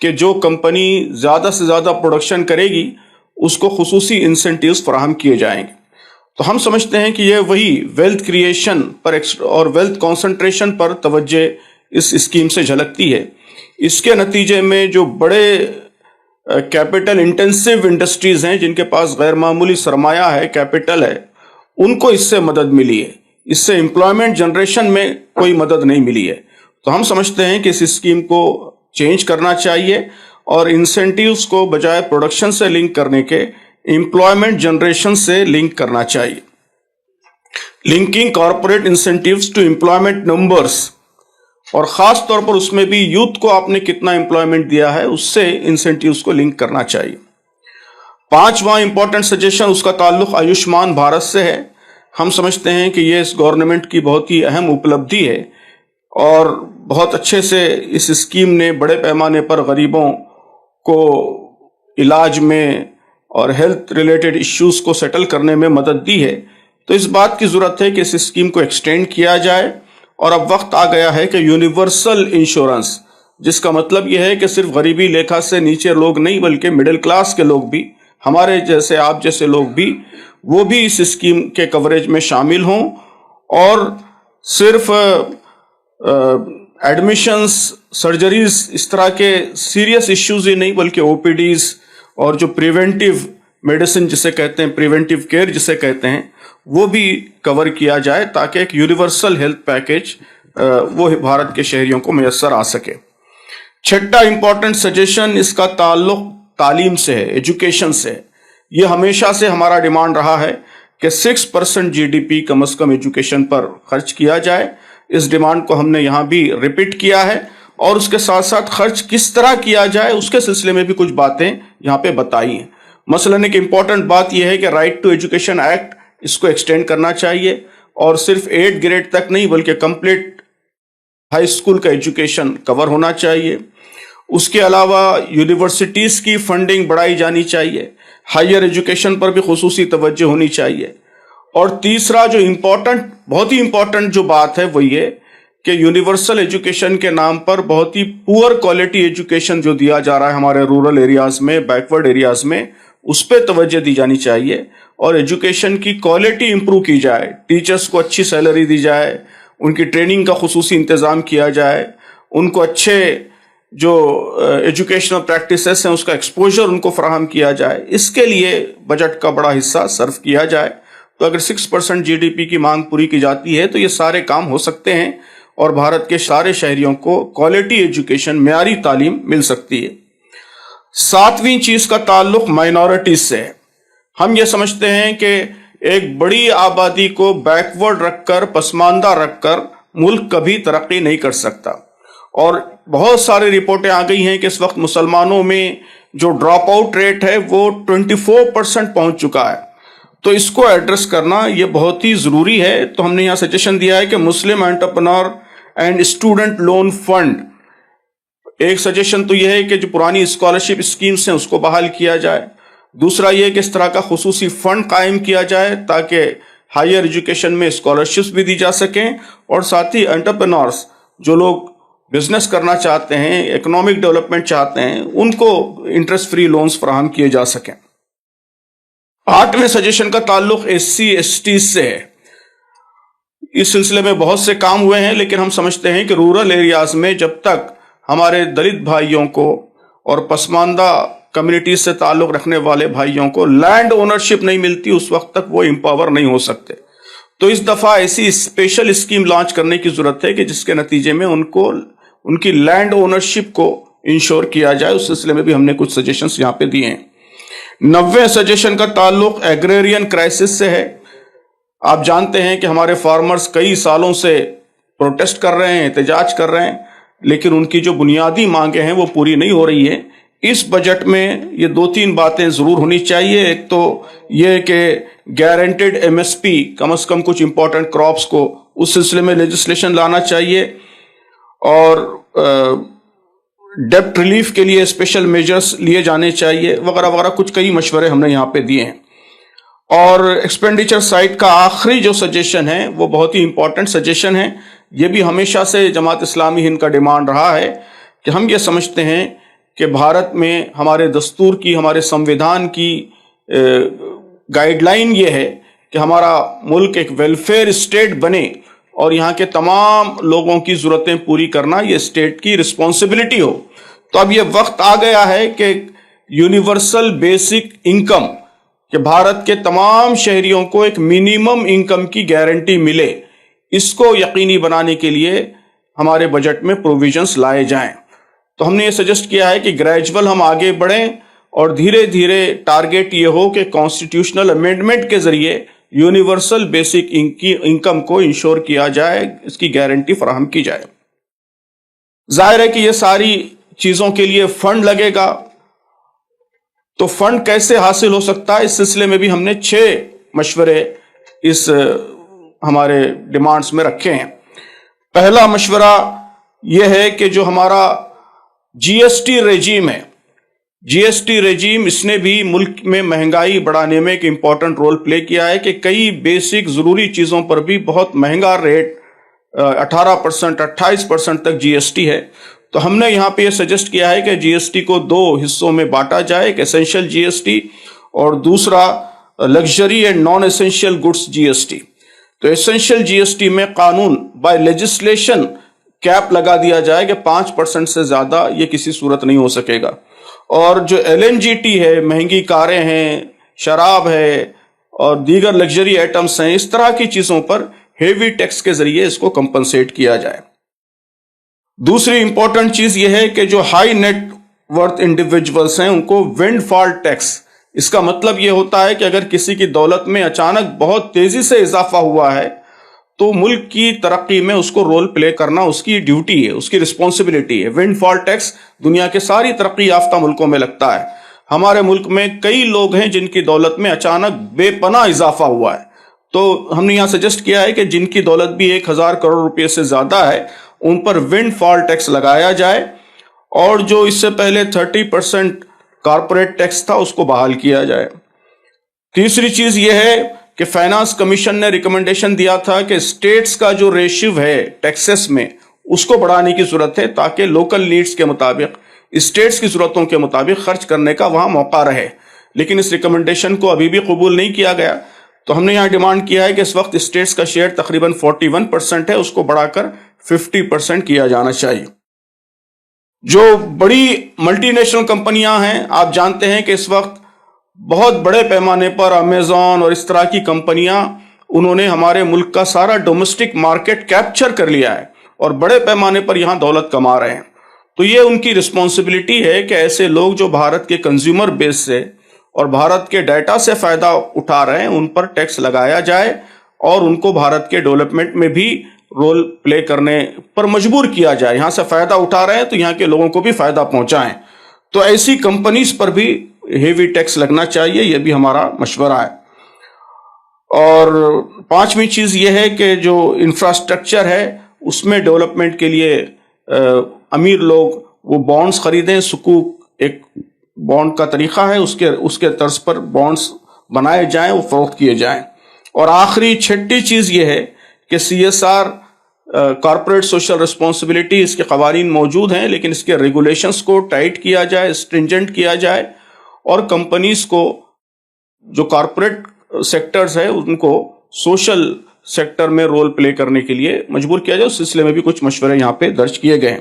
کہ جو کمپنی زیادہ سے زیادہ پروڈکشن کرے گی اس کو خصوصی انسینٹیوز فراہم کیے جائیں گے. تو ہم سمجھتے ہیں کہ یہ وہی ویلتھ کریشن پر اور ویلتھ کانسنٹریشن پر توجہ اس اسکیم سے جھلکتی ہے. اس کے نتیجے میں جو بڑے کیپٹل انٹینسو انڈسٹریز ہیں جن کے پاس غیر معمولی سرمایہ ہے، کیپٹل ہے، ان کو اس سے مدد ملی ہے. اس سے امپلائمنٹ جنریشن میں کوئی مدد نہیں ملی ہے. تو ہم سمجھتے ہیں کہ اس اسکیم کو چینج کرنا چاہیے اور انسینٹیوز کو بجائے پروڈکشن سے لنک کرنے کے امپلائمنٹ جنریشن سے لنک کرنا چاہیے. Linking corporate incentives to employment numbers, اور خاص طور پر اس میں بھی یوتھ کو آپ نے کتنا امپلائمنٹ دیا ہے اس سے انسینٹیوز کو لنک کرنا چاہیے. 5واں امپورٹنٹ سجیشن، اس کا تعلق آیوشمان بھارت سے ہے. ہم سمجھتے ہیں کہ یہ اس گورنمنٹ کی بہت ہی اہم اپلبدھی ہے اور بہت اچھے سے اس اسکیم نے بڑے پیمانے پر غریبوں کو علاج میں اور ہیلتھ ریلیٹڈ ایشوز کو سیٹل کرنے میں مدد دی ہے. تو اس بات کی ضرورت ہے کہ اس اسکیم کو ایکسٹینڈ کیا جائے، اور اب وقت آ گیا ہے کہ یونیورسل انشورنس، جس کا مطلب یہ ہے کہ صرف غریبی ریکھا سے نیچے لوگ نہیں بلکہ مڈل کلاس کے لوگ بھی، ہمارے جیسے آپ جیسے لوگ بھی، وہ بھی اس اسکیم کے کوریج میں شامل ہوں. اور صرف ایڈمیشنز، سرجریز، اس طرح کے سیریس ایشوز ہی نہیں بلکہ او پی ڈیز اور جو پریونٹیو میڈیسن جسے کہتے ہیں، پریونٹیو کیئر جسے کہتے ہیں، وہ بھی کور کیا جائے تاکہ ایک یونیورسل ہیلتھ پیکیج وہ بھارت کے شہریوں کو میسر آ سکے. 6واں امپورٹنٹ سجیشن، اس کا تعلق تعلیم سے ہے، ایجوکیشن سے. یہ ہمیشہ سے ہمارا ڈیمانڈ رہا ہے کہ 6% جی ڈی پی کم از کم ایجوکیشن پر خرچ کیا جائے. اس ڈیمانڈ کو ہم نے یہاں بھی ریپیٹ کیا ہے، اور اس کے ساتھ ساتھ خرچ کس طرح کیا جائے اس کے سلسلے میں بھی کچھ باتیں یہاں پہ بتائی ہیں. مثلاً ایک امپورٹنٹ بات یہ ہے کہ رائٹ ٹو ایجوکیشن ایکٹ، اس کو ایکسٹینڈ کرنا چاہیے، اور صرف 8 گریڈ تک نہیں بلکہ کمپلیٹ ہائی اسکول کا ایجوکیشن کور ہونا چاہیے. اس کے علاوہ یونیورسٹیز کی فنڈنگ بڑھائی جانی چاہیے، ہائر ایجوکیشن پر بھی خصوصی توجہ ہونی چاہیے. اور تیسرا جو بہت ہی امپورٹنٹ جو بات ہے وہ یہ کہ یونیورسل ایجوکیشن کے نام پر بہت ہی پور کوالٹی ایجوکیشن جو دیا جا رہا ہے ہمارے رورل ایریاز میں، بیکورڈ ایریاز میں، اس پہ توجہ دی جانی چاہیے اور ایجوکیشن کی کوالٹی امپروو کی جائے. ٹیچرز کو اچھی سیلری دی جائے، ان کی ٹریننگ کا خصوصی انتظام کیا جائے، ان کو اچھے جو ایجوکیشنل پریکٹسز ہیں اس کا ایکسپوجر ان کو فراہم کیا جائے. اس کے لیے بجٹ کا بڑا حصہ صرف کیا جائے. تو اگر 6% جی ڈی پی کی مانگ پوری کی جاتی ہے تو یہ سارے کام ہو سکتے ہیں اور بھارت کے سارے شہریوں کو کوالٹی ایجوکیشن، معیاری تعلیم مل سکتی ہے. 7ویں چیز کا تعلق مائنورٹیز سے ہے. ہم یہ سمجھتے ہیں کہ ایک بڑی آبادی کو بیکورڈ رکھ کر، پسماندہ رکھ کر ملک کبھی ترقی نہیں کر سکتا. اور بہت ساری رپورٹیں آ گئی ہیں کہ اس وقت مسلمانوں میں جو ڈراپ آؤٹ ریٹ ہے وہ 24% پہنچ چکا ہے. تو اس کو ایڈریس کرنا یہ بہت ہی ضروری ہے. تو ہم نے یہاں سجیشن دیا ہے کہ Muslim entrepreneur and student loan fund, ایک سجیشن تو یہ ہے کہ جو پرانی اسکالرشپ اسکیمز ہیں اس کو بحال کیا جائے. دوسرا یہ کہ اس طرح کا خصوصی فنڈ قائم کیا جائے تاکہ ہائر ایجوکیشن میں اسکالرشپس بھی دی جا سکیں، اور ساتھ ہی انٹرپرنورز جو لوگ بزنس کرنا چاہتے ہیں، اکنامک ڈیولپمنٹ چاہتے ہیں، ان کو انٹرسٹ فری لونز فراہم کیے جا سکیں. 8ویں سجیشن کا تعلق SC/ST سے ہے. اس سلسلے میں بہت سے کام ہوئے ہیں لیکن ہم سمجھتے ہیں کہ رورل ایریاز میں جب تک ہمارے دلت بھائیوں کو اور پسماندہ کمیونٹیز سے تعلق رکھنے والے بھائیوں کو لینڈ اونرشپ نہیں ملتی، اس وقت تک وہ امپاور نہیں ہو سکتے. تو اس دفعہ ایسی اسپیشل اسکیم لانچ کرنے کی ضرورت ہے کہ جس کے نتیجے میں ان کی لینڈ اونرشپ کو انشور کیا جائے. اس سلسلے میں بھی ہم نے کچھ سجیشنز یہاں پہ دیے ہیں. 90 سجیشن کا تعلق ایگریرین کرائسس سے ہے. آپ جانتے ہیں کہ ہمارے فارمرز کئی سالوں سے پروٹیسٹ کر رہے ہیں، احتجاج کر رہے ہیں، لیکن ان کی جو بنیادی مانگیں ہیں وہ پوری نہیں ہو رہی ہیں. اس بجٹ میں یہ 2-3 باتیں ضرور ہونی چاہیے. ایک تو یہ کہ گارنٹیڈ MSP کم از کم کچھ امپورٹنٹ کراپس کو اس سلسلے میں لیجسلیشن لانا چاہیے، اور ڈیپٹ ریلیف کے لیے اسپیشل میجرز لیے جانے چاہیے، وغیرہ وغیرہ. کچھ کئی مشورے ہم نے یہاں پہ دیے ہیں. اور ایکسپینڈیچر سائٹ کا آخری جو سجیشن ہے وہ بہت ہی امپورٹنٹ سجیشن ہے. یہ بھی ہمیشہ سے جماعت اسلامی ہند کا ڈیمانڈ رہا ہے کہ ہم یہ سمجھتے ہیں کہ بھارت میں ہمارے دستور کی، ہمارے سمویدھان کی گائیڈ لائن یہ ہے کہ ہمارا ملک ایک ویلفیئر اسٹیٹ بنے اور یہاں کے تمام لوگوں کی ضرورتیں پوری کرنا یہ اسٹیٹ کی رسپانسبلٹی ہو۔ تو اب یہ وقت آ گیا ہے کہ یونیورسل بیسک انکم، کہ بھارت کے تمام شہریوں کو ایک منیمم انکم کی گارنٹی ملے، اس کو یقینی بنانے کے لیے ہمارے بجٹ میں پروویژنز لائے جائیں۔ تو ہم نے یہ سجیسٹ کیا ہے کہ گریجول ہم آگے بڑھیں اور دھیرے دھیرے ٹارگیٹ یہ ہو کہ کانسٹیٹیوشنل امینڈمنٹ کے ذریعے یونیورسل بیسک انکم کو انشور کیا جائے، اس کی گارنٹی فراہم کی جائے۔ ظاہر ہے کہ یہ ساری چیزوں کے لیے فنڈ لگے گا، تو فنڈ کیسے حاصل ہو سکتا ہے، اس سلسلے میں بھی ہم نے 6 مشورے اس ہمارے ڈیمانڈز میں رکھے ہیں۔ پہلا مشورہ یہ ہے کہ جو ہمارا جی ایس ٹی ریجیم ہے، جی ایس ٹی ریجیم، اس نے بھی ملک میں مہنگائی بڑھانے میں ایک امپورٹنٹ رول پلے کیا ہے کہ کئی بیسک ضروری چیزوں پر بھی بہت مہنگا ریٹ 18%، 28% تک جی ایس ٹی ہے۔ تو ہم نے یہاں پہ یہ سجیسٹ کیا ہے کہ جی ایس ٹی کو 2 حصوں میں بانٹا جائے، ایک اسینشیل جی ایس ٹی اور دوسرا luxury and non essential goods G S T. تو اسینشیل جی ایس ٹی میں قانون بائی لیجسلیشن کیپ لگا دیا جائے کہ 5% سے زیادہ یہ کسی صورت نہیں ہو سکے گا، اور جو ایل این جی ٹی ہے، مہنگی کاریں ہیں، شراب ہے اور دیگر لگژری آئٹمس ہیں، اس طرح کی چیزوں پر ہیوی ٹیکس کے ذریعے اس کو کمپنسیٹ کیا جائے۔ دوسری امپورٹنٹ چیز یہ ہے کہ جو ہائی نیٹ ورتھ انڈیویجولز ہیں ان کو ونڈ فال ٹیکس، اس کا مطلب یہ ہوتا ہے کہ اگر کسی کی دولت میں اچانک بہت تیزی سے اضافہ ہوا ہے تو ملک کی ترقی میں اس کو رول پلے کرنا اس کی ڈیوٹی ہے، اس کی رسپانسبلٹی ہے۔ ونڈ فال ٹیکس دنیا کے ساری ترقی یافتہ ملکوں میں لگتا ہے۔ ہمارے ملک میں کئی لوگ ہیں جن کی دولت میں اچانک بے پناہ اضافہ ہوا ہے، تو ہم نے یہاں سجیسٹ کیا ہے کہ جن کی دولت بھی 1000 کروڑ روپے سے زیادہ ہے ان پر ونڈ فال ٹیکس لگایا جائے، اور جو اس سے پہلے 30% کارپوریٹ ٹیکس تھا اس کو بحال کیا جائے۔ تیسری چیز یہ ہے کہ فائنانس کمیشن نے ریکمنڈیشن دیا تھا کہ اسٹیٹس کا جو ریشیو ہے ٹیکسز میں اس کو بڑھانے کی ضرورت ہے تاکہ لوکل نیڈز کے مطابق، اسٹیٹس کی ضرورتوں کے مطابق خرچ کرنے کا وہاں موقع رہے، لیکن اس ریکمنڈیشن کو ابھی بھی قبول نہیں کیا گیا۔ تو ہم نے یہاں ڈیمانڈ کیا ہے کہ اس وقت اسٹیٹس کا شیئر تقریباً 41% ہے، اس کو بڑھا کر 50% کیا جانا چاہیے۔ جو بڑی ملٹی نیشنل کمپنیاں ہیں، آپ جانتے ہیں کہ اس وقت بہت بڑے پیمانے پر امیزون اور اس طرح کی کمپنیاں انہوں نے ہمارے ملک کا سارا ڈومیسٹک مارکیٹ کیپچر کر لیا ہے اور بڑے پیمانے پر یہاں دولت کما رہے ہیں۔ تو یہ ان کی رسپانسبلٹی ہے کہ ایسے لوگ جو بھارت کے کنزیومر بیس سے اور بھارت کے ڈیٹا سے فائدہ اٹھا رہے ہیں ان پر ٹیکس لگایا جائے اور ان کو بھارت کے ڈیولپمنٹ میں بھی رول پلے کرنے پر مجبور کیا جائے۔ یہاں سے فائدہ اٹھا رہے ہیں تو یہاں کے لوگوں کو بھی فائدہ پہنچائیں۔ تو ایسی کمپنیز پر بھی ہیوی ٹیکس لگنا چاہیے، یہ بھی ہمارا مشورہ ہے۔ اور 5ویں چیز یہ ہے کہ جو انفراسٹرکچر ہے اس میں ڈیولپمنٹ کے لیے امیر لوگ وہ بانڈز خریدیں، سکوک ایک بانڈ کا طریقہ ہے، اس کے طرز پر بانڈز بنائے جائیں، وہ فروخت کیے جائیں۔ اور آخری 6ٹھی چیز یہ ہے کہ C S R corporate social responsibility, اس کے قوانین موجود ہیں لیکن اس کے ریگولیشنز کو ٹائٹ کیا جائے، اسٹرنجنٹ کیا جائے، اور کمپنیز کو جو کارپوریٹ سیکٹرز ہے ان کو سوشل سیکٹر میں رول پلے کرنے کے لیے مجبور کیا جائے۔ اس سلسلے میں بھی کچھ مشورے یہاں پہ درج کیے گئے ہیں۔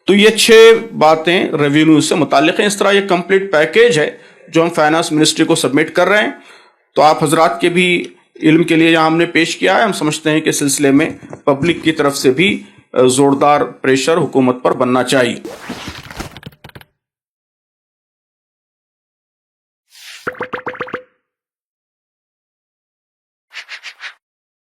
تو یہ 6 باتیں ریونیو سے متعلق ہیں۔ اس طرح یہ کمپلیٹ پیکیج ہے جو ہم فائنانس منسٹری کو سبمٹ کر رہے ہیں۔ تو آپ حضرات کے بھی علم کے لیے یہاں ہم نے پیش کیا ہے۔ ہم سمجھتے ہیں کہ اس سلسلے میں پبلک کی طرف سے بھی زوردار پریشر حکومت پر بننا چاہیے۔